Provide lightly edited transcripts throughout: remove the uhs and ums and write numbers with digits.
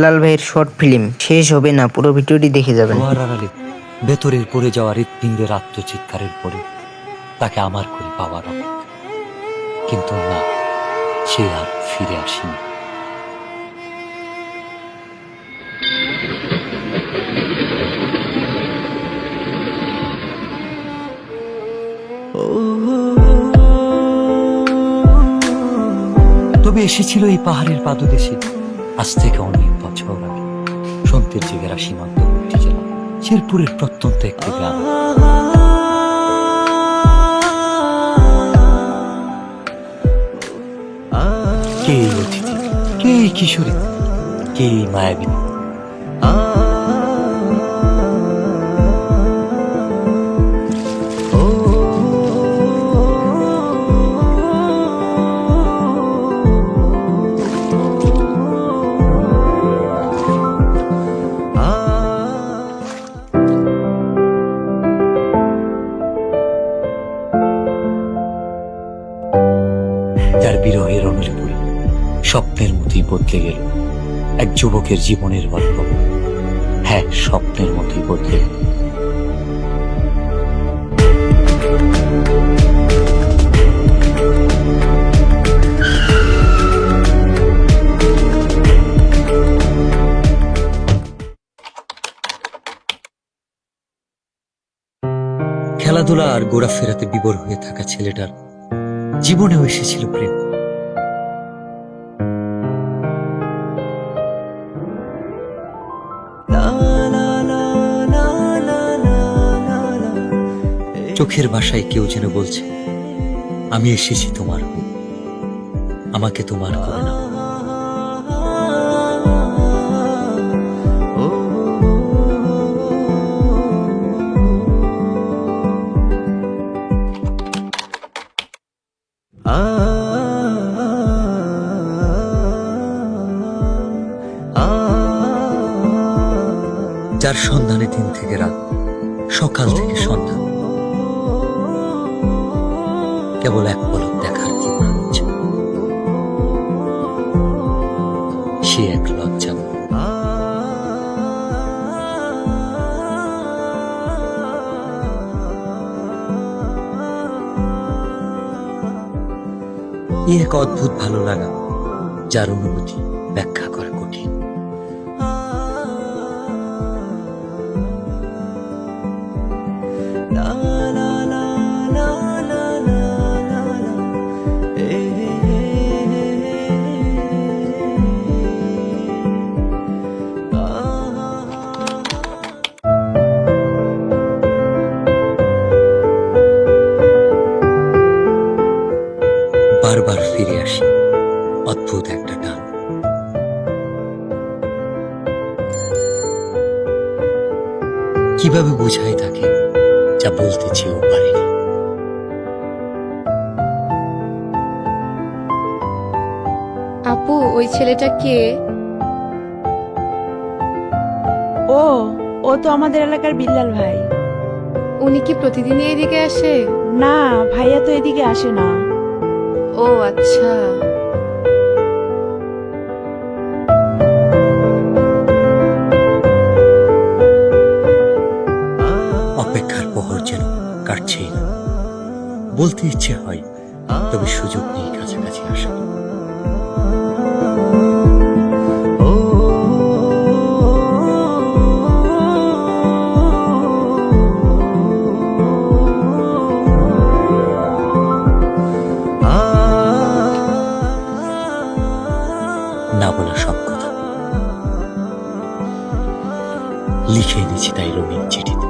লাল ভাইয়ের short film শেষ হবে না, পুরো ভিডিওটি দেখে যাবেন। ধোঁয়ার আড়ালে ভেতরের পড়ে যাওয়া হৃৎপিণ্ডের আত্মচিৎকারের পরে তাকে আমার করে পাওয়ার অপেক্ষা, কিন্তু না, সে আর ফিরে আসেনি। তবে এসেছিল এই পাহাড়ের পাদদেশে আজ থেকে অনেক বছর আগে, সন্তের জেগেরা সীমান্তবর্তী জেলা শেরপুরের প্রত্যন্ত একটি গ্রাম। কে এই অতিথি, কে এই কিশোরী, কে এই মায়াবিনী? যার বিরহের অনলে পড়ে স্বপ্নের মতোই বদলে গেল এক যুবকের জীবনের গল্প। হ্যাঁ, স্বপ্নের মতোই বদলে গেল। খেলাধুলা আর ঘোরাফেরাতে বিভোর হয়ে থাকা ছেলেটার জীবনেও এসেছিল প্রেম। চোখের ভাষায় কেউ যেন বলছে, আমি এসেছি তোমার হয়ে, আমাকে তোমার করে না। যার সন্ধানে দিন থেকে রাত, সকাল থেকে সন্ধ্যা, কেবল এক পলক দেখার ইচ্ছে, সে এক লজ্জা। এক অদ্ভুত ভালো লাগা, যার অনুভূতি ব্যাখ্যা করা কঠিন। বারবার ফিরে আসি অদ্ভুত একটা টান। কিভাবে বোঝাই তাকে যা বলতে চেয়েও পারিনি। আপু, ওই ছেলেটা কে? ও ও তো আমাদের এলাকার বিল্লাল ভাই। উনি কি প্রতিদিনই এদিকে আসে? না, ভাইয়া তো এদিকে আসে না। ও আচ্ছা। অপেক্ষার প্রহর যেন কাটছেই না। বলতে ইচ্ছে হয়, তবে সুযোগ নেই কাছাকাছি আসা। না বলা সব কথা লিখে এনেছি তাই রঙিন চিঠিতে।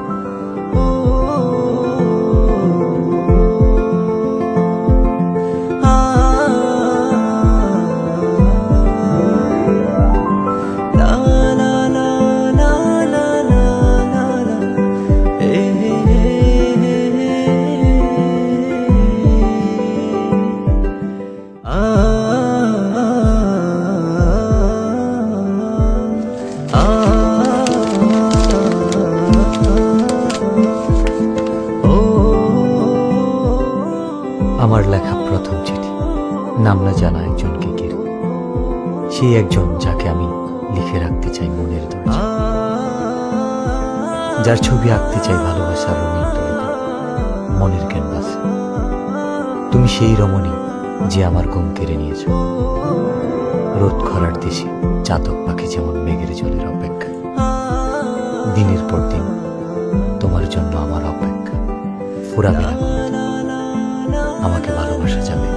আমার লেখা প্রথম চিঠি, নাম না জানা একজনকে ঘিরে। সেই একজন যাকে আমি লিখে রাখতে চাই মনের দরজা, যার ছবি আঁকতে চাই ভালোবাসার রঙিন তুলিতে মনের ক্যানভাসে। তুমি সেই রমণী যে আমার ঘুম কেড়ে নিয়েছ, রোদ খরার দেশে চাতক পাখি যেমন মেঘের জলের অপেক্ষা। দিনের পর দিন তোমার জন্য আমার অপেক্ষা ফুরাবে না কোনোদিন। আমাকে ভালোবাসা যাবে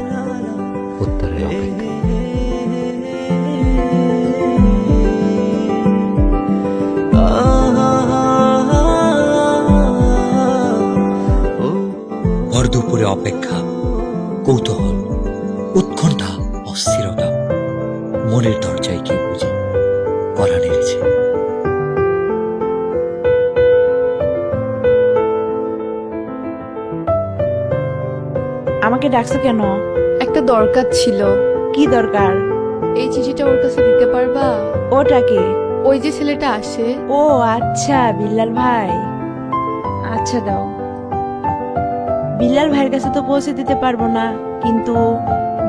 উত্তরের অপেক্ষা। ভর দুপুরে অপেক্ষা, কৌতূহল, উৎকণ্ঠা, অস্থিরতা, মনের দরজায় কেউ বুঝে কড়া নেড়েছে। আমাকে ডাকছো কেন? একটা দরকার ছিল। কি দরকার? এই চিঠিটা ওর কাছে দিতে পারবা? ওটাকে? ওই যে ছেলেটা আসে। ও আচ্ছা, বিল্লাল ভাই। আচ্ছা দাও। বিল্লাল ভাইয়ের কাছে তো পৌঁছে দিতে পারবো না, কিন্তু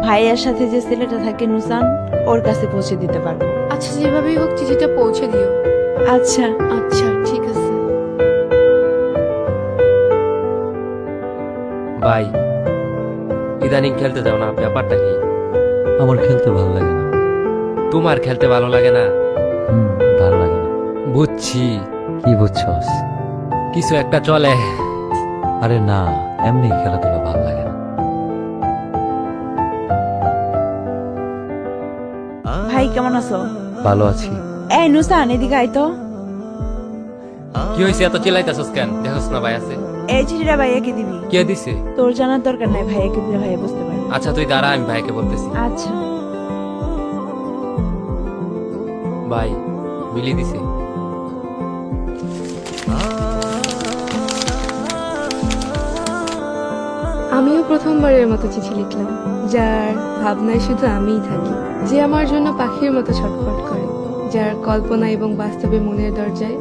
ভাইয়ের সাথে যে ছেলেটা থাকে নুসান, ওর কাছে পৌঁছে দিতে পারবো। আচ্ছা, যেভাবেই হোক চিঠিটা পৌঁছে দিও। আচ্ছা। আচ্ছা ঠিক আছে। ভাই, ইদানিং খেলতে যাও না, ব্যাপারটা কি? আমার খেলতে ভালো লাগে না। তোমার খেলতে ভালো লাগে না? ভালো লাগে না। বুঝছি, কি বুঝছস? কিছু একটা চলে। আরে না, এমনি খেলাধুলা ভালো লাগে না। ভাই কেমন আছো? ভালো আছি। এই নুসান, এদিকে আয় তো। কি হয়েছে, এত চিল্লাইতেছস কেন? দেখোস না ভাই আছে। এই চিঠিটা ভাইয়াকে দিবি। কে দিছে? তোর জানার দরকার নাই, ভাইয়াকে দিলে ভাইয়া বুঝতে পারবে। আচ্ছা তুই দাঁড়া, আমি ভাইকে বলতেছি। আচ্ছা। ভাই, বিলি দিছে। আমিও প্রথমবারের মতো চিঠি লিখলাম, যার ভাবনায় শুধু আমিই থাকি, যে আমার জন্য পাখির মতো ছটফট করে, যার কল্পনা এবং বাস্তবে মনের দরজায়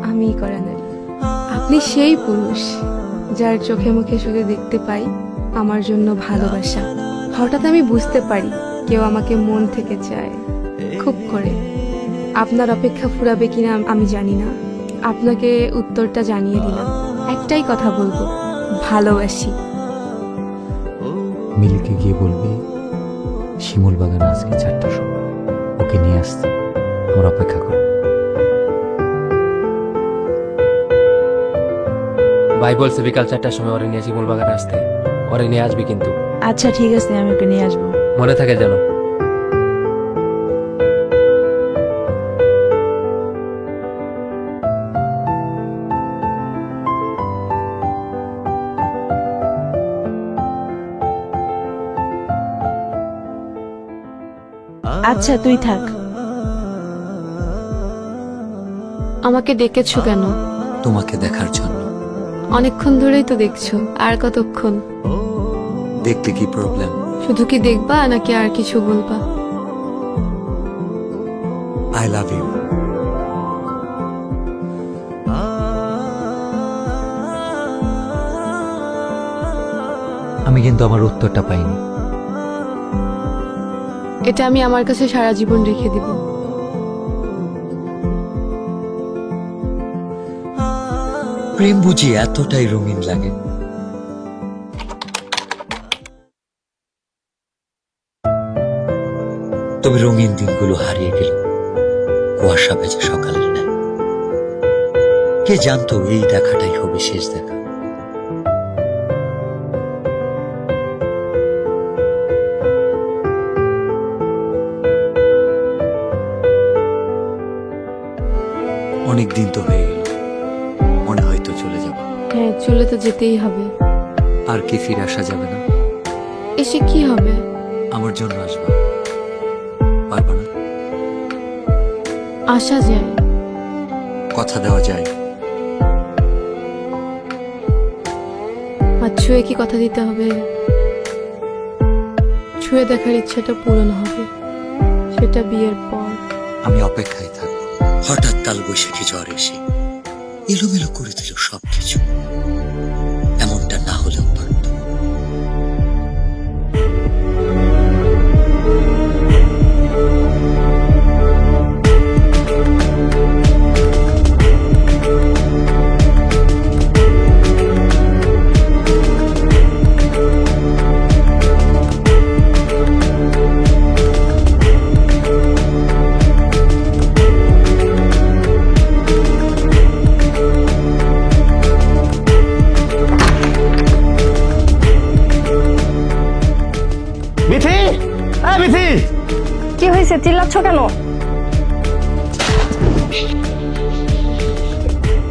আমিই করা নারী। আপনি সেই পুরুষ যার চোখে মুখে শুধু দেখতে পাই আমার জন্য ভালোবাসা। হঠাৎ আমি বুঝতে পারি কেউ আমাকে মন থেকে চায়, খুব করে। আপনার অপেক্ষা ফুরাবে কিনা আমি জানি না, আপনাকে উত্তরটা জানিয়ে দিলাম। একটাই কথা বলবো, ভালোবাসি। মিলকে গিয়ে বলবি শিমুল বাগান আজকে 4টার সময় ওকে নিয়ে আসতে, আমার অপেক্ষা কর। ভাই বলছে বিকাল 4টার সময় ওরে নিয়ে শিমুল বাগানে আসতে। ওরে নিয়ে আসবি কিন্তু। আচ্ছা ঠিক আছে, আমি ওকে নিয়ে আসবো। মনে থাকে যেন। আচ্ছা তুই থাক। আমাকে ডেকেছো কেন? তোমাকে দেখার জন্য। অনেকক্ষণ ধরেই তো দেখছো, আর কতক্ষণ? দেখতে কি প্রবলেম? শুধু কি দেখবা নাকি আর কিছু বলবা? I love you. আমি কিন্তু আমার উত্তরটা পাইনি। এটা আমি আমার কাছে সারা জীবন রেখে দিব। প্রেম বুঝি এতটাই রঙিন লাগে? তবে রঙিন দিনগুলো হারিয়ে গেল কুয়াশা ভেজা সকালের ন্যায়। কে জানতো এই দেখাটাই হবে শেষ দেখা। অনেক দিন তো হয়ে গেল, মনে হয়তো চলে যাব। হ্যাঁ, চলে তো যেতেই হবে। আর কি ফিরে আসা যাবে না? এসে কি হবে? আমার জন্য আসবা, পারবা না? আসা যায়, কথা দেওয়া যায়। আর ছুঁয়ে কি কথা দিতে হবে? ছুঁয়ে দেখার ইচ্ছাটা পূরণ হবে, সেটা বিয়ের পর। আমি অপেক্ষায় থাকবো। হঠাৎ কাল বৈশাখী ঝড় এসে এলোমেলো করে দিল সবকিছু। এমনটা না হলেও পারত। চিল্লাচ্ছ কেন?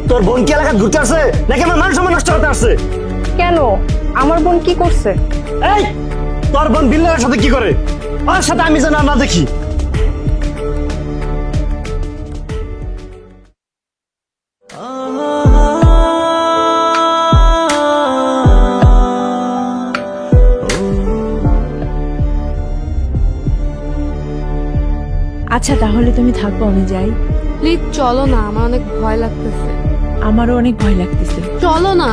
তোর বোন কি এলাকা ঘুরতে আসছে নাকি আমার মান সম্মান নষ্ট করতে আসছে? কেন? আমার বোন কি করছে? এই তোর বোন বিল্লার সাথে কি করে? ওর সাথে আমি যেন না দেখি। আচ্ছা তাহলে তুমি থাকো, আমি যাই। প্লিজ চলো না, আমার অনেক ভয় লাগতেছে। আমারও অনেক ভয় লাগতেছে। চলো না।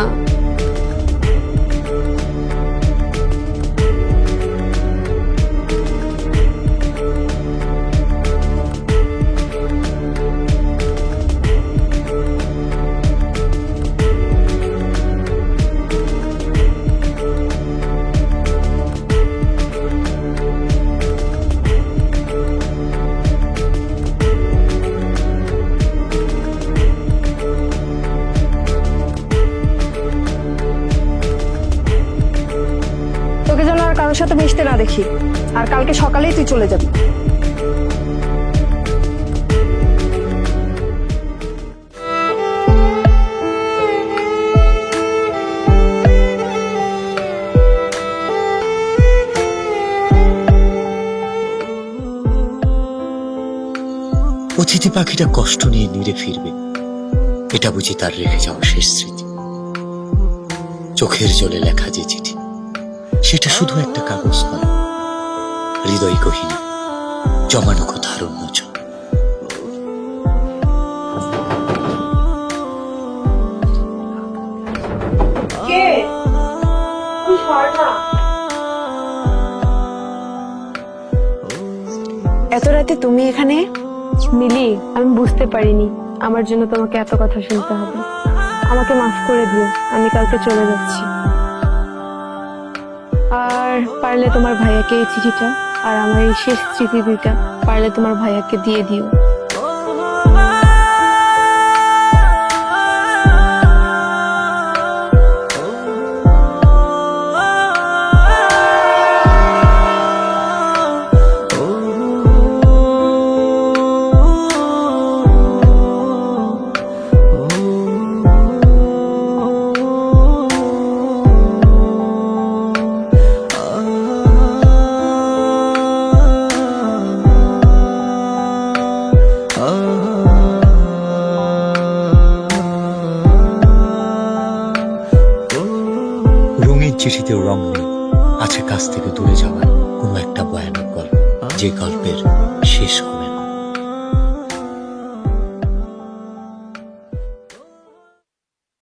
তোকে যেন আর কারোর সাথে মিশতে না দেখি, আর কালকে সকালেই তুই চলে যাবি। অতিথি পাখিটা কষ্ট নিয়ে নিরে ফিরবে, এটা বুঝি তার রেখে যাওয়া শেষ স্মৃতি। চোখের জলে লেখা যে চিঠি, সেটা শুধু একটা কাগজ নয়, হৃদয় গহীনে জমানো কথার উন্মোচন। এত রাতে তুমি এখানে? মিলি, আমি বুঝতে পারিনি আমার জন্য তোমাকে এত কথা শুনতে হবে। আমাকে মাফ করে দিও, আমি কালকে চলে যাচ্ছি। আর পারলে তোমার ভাইয়াকে এই চিঠিটা আর আমার এই শেষ স্মৃতি দুইটা পারলে তোমার ভাইয়াকে দিয়ে দিও। রঙের চিঠিতেও রং নেই, আছে কাছ থেকে দূরে যাওয়ার কোনো একটা ভয়ানক গল্প, যে গল্পের শেষ